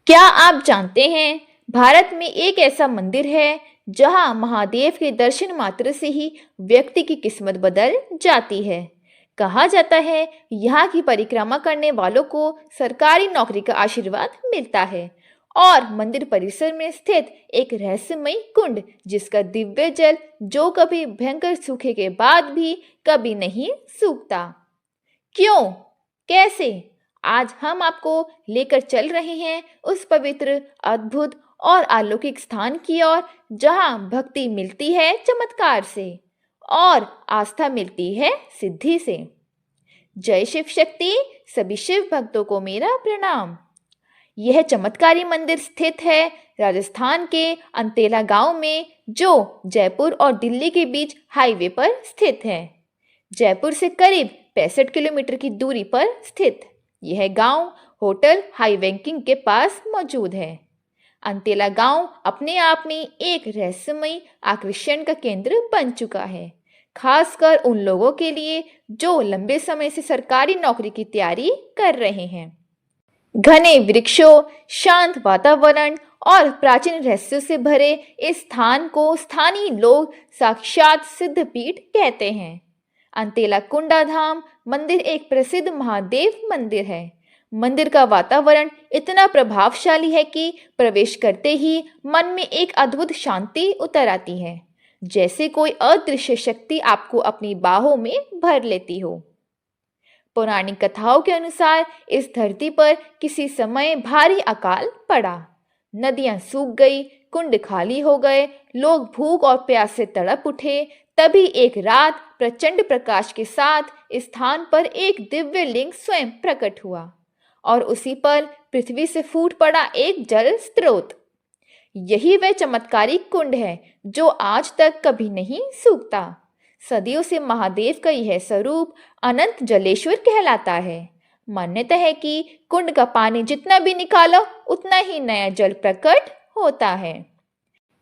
क्या आप जानते हैं, भारत में एक ऐसा मंदिर है जहां महादेव के दर्शन मात्र से ही व्यक्ति की किस्मत बदल जाती है। कहा जाता है यहाँ की परिक्रमा करने वालों को सरकारी नौकरी का आशीर्वाद मिलता है। और मंदिर परिसर में स्थित एक रहस्यमय कुंड, जिसका दिव्य जल जो कभी भयंकर सूखे के बाद भी कभी नहीं सूखता। क्यों? कैसे? आज हम आपको लेकर चल रहे हैं उस पवित्र, अद्भुत और अलौकिक स्थान की ओर, जहां भक्ति मिलती है चमत्कार से और आस्था मिलती है सिद्धि से। जय शिव शक्ति! सभी शिव भक्तों को मेरा प्रणाम। यह चमत्कारी मंदिर स्थित है राजस्थान के अंतेला गांव में, जो जयपुर और दिल्ली के बीच हाईवे पर स्थित है। जयपुर से करीब 65 किलोमीटर की दूरी पर स्थित यह गांव होटल हाई वैकिंग के पास मौजूद है। अंतेला गांव अपने आप में एक रहस्यमय आकर्षण का केंद्र बन चुका है, खासकर उन लोगों के लिए जो लंबे समय से सरकारी नौकरी की तैयारी कर रहे हैं। घने वृक्षों, शांत वातावरण और प्राचीन रहस्यों से भरे इस स्थान को स्थानीय लोग साक्षात सिद्धपीठ कहते हैं। अंतेला कुंडा धाम मंदिर एक प्रसिद्ध महादेव मंदिर है। मंदिर का वातावरण इतना प्रभावशाली है कि प्रवेश करते ही मन में एक अद्भुत शांति उतर आती है, जैसे कोई अदृश्य शक्ति आपको अपनी बाहों में भर लेती हो। पौराणिक कथाओं के अनुसार इस धरती पर किसी समय भारी अकाल पड़ा, नदियां सूख गई, कुंड खाली हो गए, लोग भूख और प्यास से तड़प उठे। तभी एक रात प्रचंड प्रकाश के साथ इस स्थान पर एक दिव्य लिंग स्वयं प्रकट हुआ और उसी पर पृथ्वी से फूट पड़ा एक जल स्रोत। यही वह चमत्कारी कुंड है जो आज तक कभी नहीं सूखता। सदियों से महादेव का यह स्वरूप अनंत जलेश्वर कहलाता है। मान्यता है कि कुंड का पानी जितना भी निकालो उतना ही नया जल प्रकट होता है।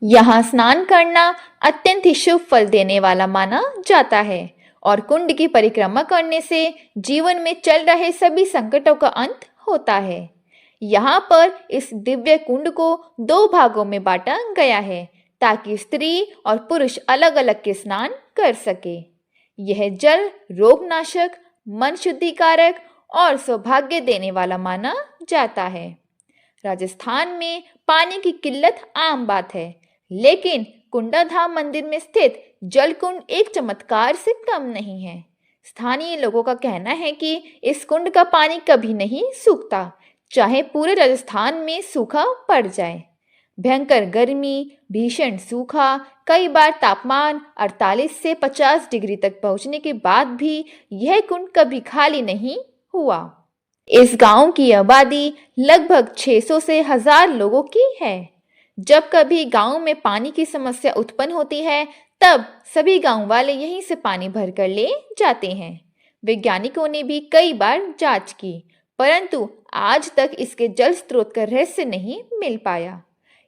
यहाँ स्नान करना अत्यंत ही शुभ फल देने वाला माना जाता है और कुंड की परिक्रमा करने से जीवन में चल रहे सभी संकटों का अंत होता है। यहाँ पर इस दिव्य कुंड को 2 भागों में बांटा गया है ताकि स्त्री और पुरुष अलग अलग के स्नान कर सके। यह जल रोगनाशक, मन शुद्धिकारक और सौभाग्य देने वाला माना जाता है। राजस्थान में पानी की किल्लत आम बात है, लेकिन कुंडाधाम मंदिर में स्थित जल कुंड एक चमत्कार से कम नहीं है। स्थानीय लोगों का कहना है कि इस कुंड का पानी कभी नहीं सूखता, चाहे पूरे राजस्थान में सूखा पड़ जाए। भयंकर गर्मी, भीषण सूखा, कई बार तापमान 48 से 50 डिग्री तक पहुंचने के बाद भी यह कुंड कभी खाली नहीं हुआ। इस गांव की आबादी लगभग 600 से 1000 लोगों की है। जब कभी गांव में पानी की समस्या उत्पन्न होती है, तब सभी गांव वाले यहीं से पानी भरकर ले जाते हैं। वैज्ञानिकों ने भी कई बार जांच की, परंतु आज तक इसके जल स्रोत का रहस्य नहीं मिल पाया।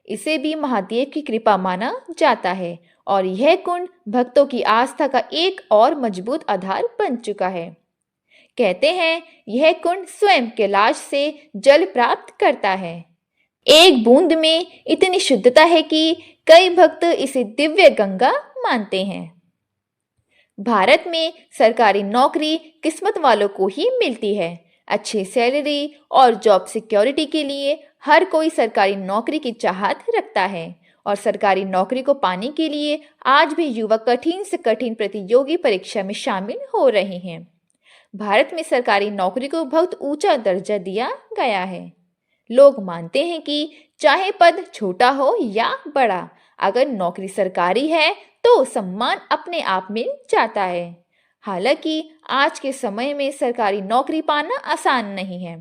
इसे भी महादेव की कृपा माना जाता है और यह कुंड भक्तों की आस्था का एक और मजबूत आधार बन चुका है। कहते हैं यह कुंड स्वयं कैलाश से जल प्राप्त करता है। एक बूंद में इतनी शुद्धता है कि कई भक्त इसे दिव्य गंगा मानते हैं। भारत में सरकारी नौकरी किस्मत वालों को ही मिलती है। अच्छी सैलरी और जॉब सिक्योरिटी के लिए हर कोई सरकारी नौकरी की चाहत रखता है और सरकारी नौकरी को पाने के लिए आज भी युवक कठिन से कठिन प्रतियोगी परीक्षा में शामिल हो रहे हैं। भारत में सरकारी नौकरी को बहुत ऊंचा दर्जा दिया गया है। लोग मानते हैं कि चाहे पद छोटा हो या बड़ा, अगर नौकरी सरकारी है तो सम्मान अपने आप मिल जाता है। हालांकि आज के समय में सरकारी नौकरी पाना आसान नहीं है।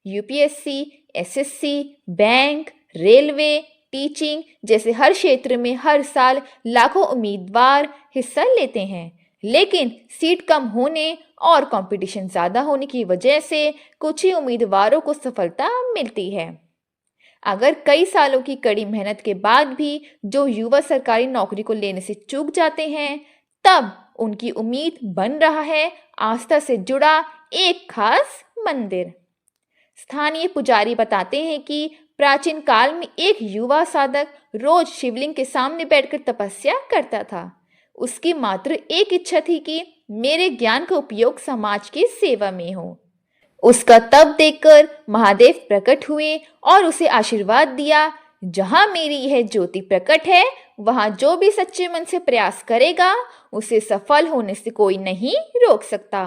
UPSC, SSC, bank, railway, teaching जैसे हर क्षेत्र में हर साल लाखों उम्मीदवार हिस्सा लेते हैं, लेकिन सीट कम होने और कंपटीशन ज़्यादा होने की वजह से कुछ ही उम्मीदवारों को सफलता मिलती है। अगर कई सालों की कड़ी मेहनत के बाद भी जो युवा सरकारी नौकरी को लेने से चूक जाते हैं, तब उनकी उम्मीद बन रहा है आस्था से जुड़ा एक खास मंदिर। स्थानीय पुजारी बताते हैं कि प्राचीन काल में एक युवा साधक रोज शिवलिंग के सामने बैठकर तपस्या करता था। उसकी मात्र एक इच्छा थी कि मेरे ज्ञान का उपयोग समाज की सेवा में हो। उसका तप देखकर महादेव प्रकट हुए और उसे आशीर्वाद दिया, जहां मेरी यह ज्योति प्रकट है, वहां जो भी सच्चे मन से प्रयास करेगा, उसे सफल होने से कोई नहीं रोक सकता।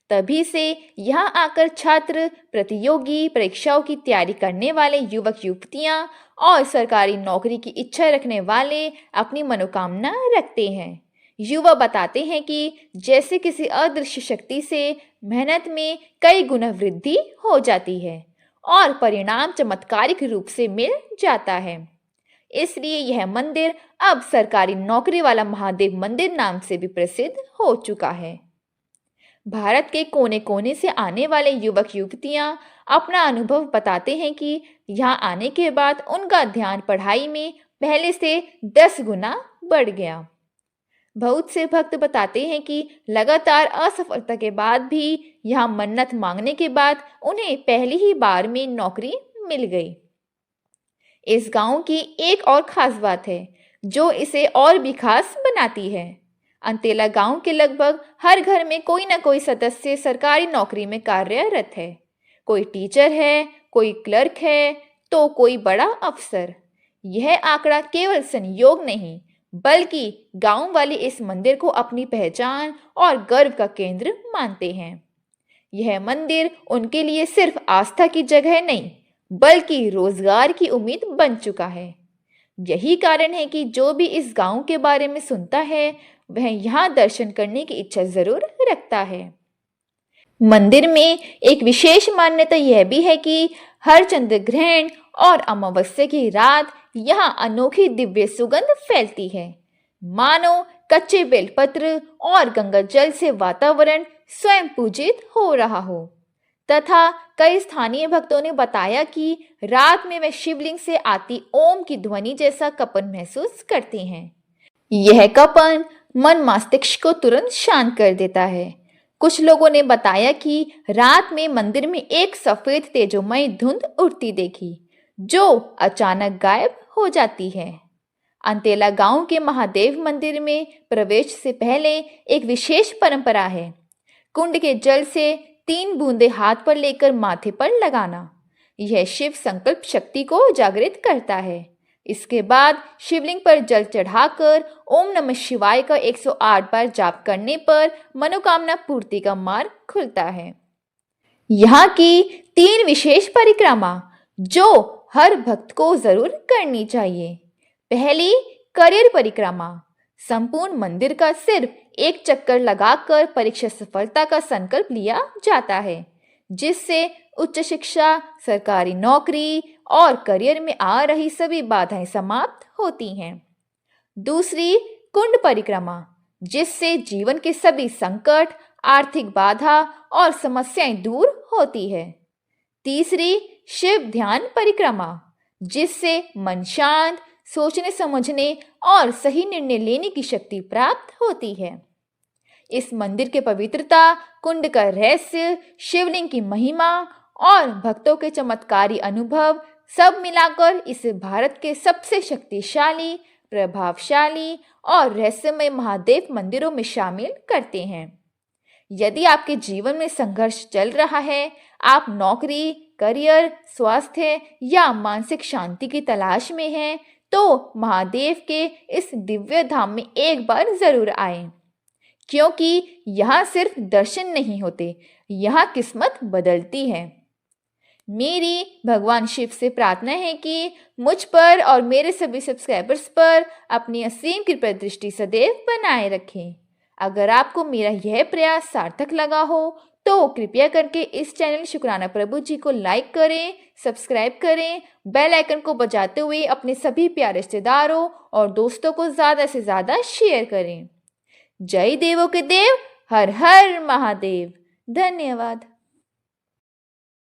तभी से यहाँ आकर छात्र, प्रतियोगी परीक्षाओं की तैयारी करने वाले युवक युवतियां और सरकारी नौकरी की इच्छा रखने वाले अपनी मनोकामना रखते हैं। युवा बताते हैं कि जैसे किसी अदृश्य शक्ति से मेहनत में कई गुना वृद्धि हो जाती है और परिणाम चमत्कारिक रूप से मिल जाता है। इसलिए यह मंदिर अब सरकारी नौकरी वाला महादेव मंदिर नाम से भी प्रसिद्ध हो चुका है। भारत के कोने कोने से आने वाले युवक युवतियां अपना अनुभव बताते हैं कि यहाँ आने के बाद उनका ध्यान पढ़ाई में पहले से 10 गुना बढ़ गया। बहुत से भक्त बताते हैं कि लगातार असफलता के बाद भी यहाँ मन्नत मांगने के बाद उन्हें पहली ही बार में नौकरी मिल गई। इस गांव की एक और खास बात है जो इसे और भी खास बनाती है। अंतेला गांव के लगभग हर घर में कोई ना कोई सदस्य सरकारी नौकरी में कार्यरत है। कोई टीचर है, कोई क्लर्क है, तो कोई बड़ा अफसर। यह आंकड़ा केवल संयोग नहीं, बल्कि गांव वाले इस मंदिर को अपनी पहचान और गर्व का केंद्र मानते हैं। यह मंदिर उनके लिए सिर्फ आस्था की जगह नहीं, बल्कि रोजगार की उम्मीद बन चुका है। यही कारण है कि जो भी इस गांव के बारे में सुनता है, वह यहाँ दर्शन करने की इच्छा जरूर रखता है। मंदिर में एक विशेष मान्यता यह भी है कि हर चंद्र ग्रहण और अमावस्या की रात यहाँ अनोखी दिव्य सुगंध फैलती है, मानो कच्चे बेलपत्र और गंगा जल से वातावरण स्वयं पूजित हो रहा हो। तथा कई स्थानीय भक्तों ने बताया कि रात में वे शिवलिंग से आती ओम की ध्वनि जैसा कंपन महसूस करते हैं। यह कंपन मन मस्तिष्क को तुरंत शांत कर देता है। कुछ लोगों ने बताया कि रात में मंदिर में एक सफेद तेजोमय धुंध उड़ती देखी, जो अचानक गायब हो जाती है। अंतेला गांव के महादेव मंदिर में प्रवेश से पहले एक विशेष परंपरा है। कुंड के जल से 3 बूंदे हाथ पर लेकर माथे पर लगाना। यह शिव संकल्प शक्ति को जागृत करता है। इसके बाद शिवलिंग पर जल चढ़ाकर ओम नमः शिवाय का 108 बार जाप करने पर मनोकामना पूर्ति का मार्ग खुलता है। यहाँ की 3 विशेष परिक्रमा जो हर भक्त को जरूर करनी चाहिए। पहली, करियर परिक्रमा। संपूर्ण मंदिर का सिर्फ एक चक्कर लगाकर परीक्षा सफलता का संकल्प लिया जाता है, जिससे उच्च शिक्षा, सरकारी नौकरी और करियर में आ रही सभी बाधाएं समाप्त होती हैं। दूसरी, कुंड परिक्रमा, जिससे जीवन के सभी संकट, आर्थिक बाधा और समस्याएं दूर होती है। तीसरी, शिव ध्यान परिक्रमा, जिससे मन शांत, सोचने समझने और सही निर्णय लेने की शक्ति प्राप्त होती है। इस मंदिर के पवित्रता, कुंड का रहस्य, शिवलिंग की महिमा और भक्तों के चमत्कारी अनुभव सब मिलाकर इसे भारत के सबसे शक्तिशाली, प्रभावशाली और रहस्यमय महादेव मंदिरों में शामिल करते हैं। यदि आपके जीवन में संघर्ष चल रहा है, आप नौकरी, करियर, स्वास्थ्य या मानसिक शांति की तलाश में हैं, तो महादेव के इस दिव्य धाम में एक बार जरूर आएं, क्योंकि यहाँ सिर्फ दर्शन नहीं होते, यहाँ किस्मत बदलती है। मेरी भगवान शिव से प्रार्थना है कि मुझ पर और मेरे सभी सब्सक्राइबर्स पर अपनी असीम कृपा दृष्टि सदैव बनाए रखें। अगर आपको मेरा यह प्रयास सार्थक लगा हो तो कृपया करके इस चैनल शुक्राना प्रभु जी को लाइक करें, सब्सक्राइब करें, बेल आइकन को बजाते हुए अपने सभी प्यारे रिश्तेदारों और दोस्तों को ज़्यादा से ज़्यादा शेयर करें। जय देवों के देव, हर हर महादेव। धन्यवाद।